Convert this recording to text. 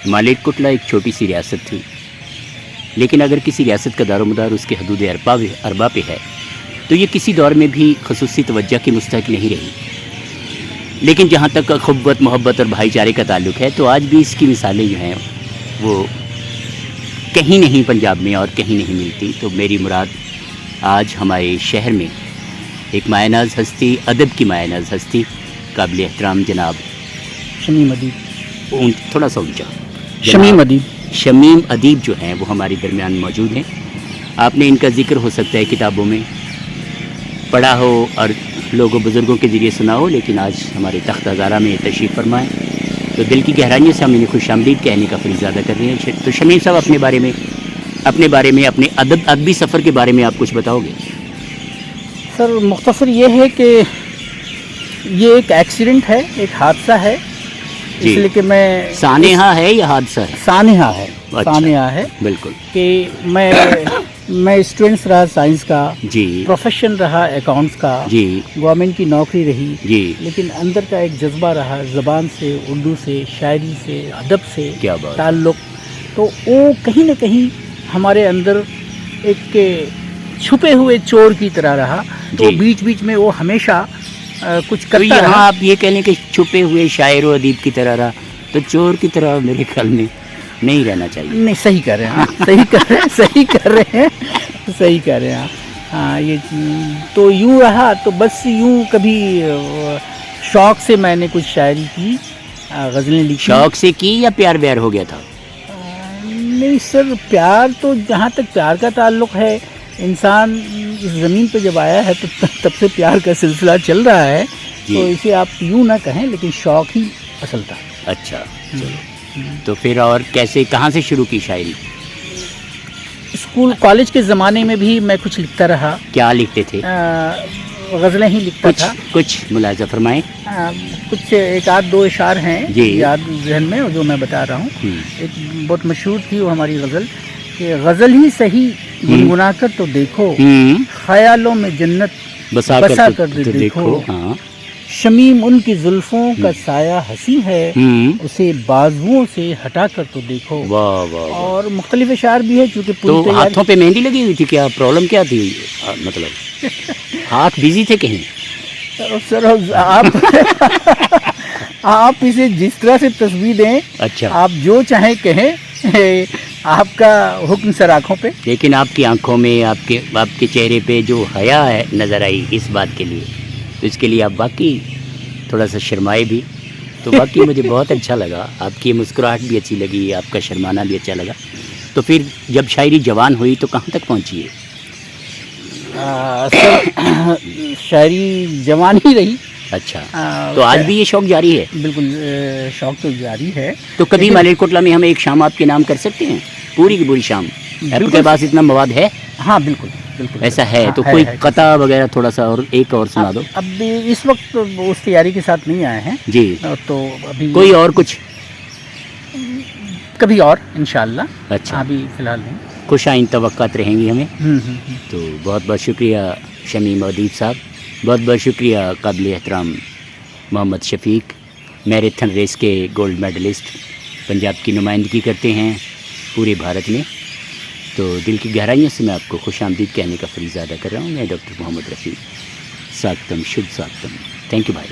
مالیرکوٹلا ایک چھوٹی سی ریاست تھی، لیکن اگر کسی ریاست کا دار و مدار اس کے حدود اربا پہ ہے تو یہ کسی دور میں بھی خصوصی توجہ کی مستحق نہیں رہی. لیکن جہاں تک اخوت، محبت اور بھائی چارے کا تعلق ہے تو آج بھی اس کی مثالیں جو ہیں وہ کہیں نہیں پنجاب میں اور کہیں نہیں ملتی. تو میری مراد آج ہمارے شہر میں ایک مایہ ناز ہستی، ادب کی مایہ ناز ہستی، قابل احترام جناب شمیم ادیب. تھوڑا سا اونچا، شمیم ادیب جو ہیں وہ ہمارے درمیان موجود ہیں. آپ نے ان کا ذکر ہو سکتا ہے کتابوں میں پڑھا ہو اور لوگوں بزرگوں کے ذریعے سنا ہو، لیکن آج ہمارے تخت ہزارہ میں تشریف فرمائیں تو دل کی گہرائیوں سے ہم انہیں خوش آمدید کہنے کا فریضہ ادا کر رہے ہیں. تو شمیم صاحب اپنے بارے میں اپنے ادبی سفر کے بارے میں آپ کچھ بتاؤ گے؟ سر مختصر یہ ہے کہ یہ ایک ایکسیڈنٹ ہے، ایک حادثہ ہے، اس لیے کہ میں سانحہ ہے یا حادثہ ہے؟ سانحہ ہے. اچھا، سانحہ ہے بالکل. کہ میں اسٹوڈنٹس رہا سائنس کا، جی پروفیشن رہا اکاؤنٹس کا، جی گورنمنٹ کی نوکری رہی، جی. لیکن اندر کا ایک جذبہ رہا زبان سے، اردو سے، شاعری سے، ادب سے کیا بات. تعلق. تو وہ کہیں نہ کہیں ہمارے اندر ایک چھپے ہوئے چور کی طرح رہا. تو جی. بیچ بیچ میں وہ ہمیشہ کچھ تو کرتا یہاں رہا. آپ یہ کہنے کہ چھپے ہوئے شاعر و ادیب کی طرح رہا تو چور کی طرح میرے خیال میں نہیں رہنا چاہیے. نہیں، صحیح کر رہے ہیں، صحیح کر رہے ہیں. ہاں، یہ تو یوں رہا. تو بس یوں کبھی شوق سے میں نے کچھ شاعری کی، غزلیں لکھی. شوق سے کی یا پیار ویار ہو گیا تھا؟ نہیں سر، پیار تو جہاں تک پیار کا تعلق ہے، انسان اس زمین پہ جب آیا ہے تو تب سے پیار کا سلسلہ چل رہا ہے. تو اسے آپ یوں نہ کہیں، لیکن شوق ہی اصل تھا. اچھا، چلو. تو پھر اور کیسے، کہاں سے شروع کی شاعری؟ اسکول کالج کے زمانے میں بھی میں کچھ لکھتا رہا. کیا لکھتے تھے؟ غزلیں ہی لکھتا تھا. کچھ ملاحظہ فرمائیں. کچھ ایک آدھ دو اشعار ہیں جی یاد ذہن میں جو میں بتا رہا ہوں. ایک بہت مشہور تھی وہ ہماری غزل کہ غزل ہی صحیح گنگنا کر تو دیکھو، خیالوں میں جنت بسا کر دیکھو. شمیم ان کی زلفوں کا سایہ ہنسی ہے، اسے بازوؤں سے ہٹا کر تو دیکھو. واہ واہ. اور مختلف اشعار بھی ہے چونکہ تو پوری ہاتھوں پہ مہندی لگی ہوئی تھی؟ کیا پرابلم کیا تھی؟ مطلب ہاتھ بزی تھے کہیں؟ سر آپ اسے جس طرح سے تصویر دیں، اچھا، آپ جو چاہیں کہیں، آپ کا حکم سر آنکھوں پہ. لیکن آپ کی آنکھوں میں، آپ کے چہرے پہ جو حیا ہے نظر آئی اس بات کے لیے، تو اس کے لیے آپ واقعی تھوڑا سا شرمائے بھی. تو واقعی مجھے بہت اچھا لگا، آپ کی مسکراہٹ بھی اچھی لگی، آپ کا شرمانا بھی اچھا لگا. تو پھر جب شاعری جوان ہوئی تو کہاں تک پہنچی ہے؟ سر شاعری جوان ہی رہی. اچھا، تو آج بھی یہ شوق جاری ہے؟ بالکل، شوق تو جاری ہے. تو کبھی مالیرکوٹلا میں ہم ایک شام آپ کے نام کر سکتے ہیں؟ پوری کی پوری شام آپ کے پاس اتنا مواد ہے؟ ہاں بالکل بالکل ایسا ہے. تو کوئی قطع وغیرہ تھوڑا سا اور ایک اور سنا دو. اب اس وقت اس تیاری کے ساتھ نہیں آئے ہیں جی. تو ابھی کوئی اور کچھ کبھی اور انشاءاللہ. اچھا، ابھی فی الحال نہیں. خوش آئند توقعات رہیں گی ہمیں. تو بہت بہت شکریہ شمیم ادیب صاحب، بہت بہت شکریہ قابل احترام محمد شفیق، میراتھن ریس کے گولڈ میڈلسٹ، پنجاب کی نمائندگی کرتے ہیں پورے بھارت میں. تو دل کی گہرائیوں سے میں آپ کو خوش آمدید کہنے کا فریضہ ادا کر رہا ہوں. میں ڈاکٹر محمد رفیع. سواگتم، شبھ سواگتم. تھینک یو بھائی.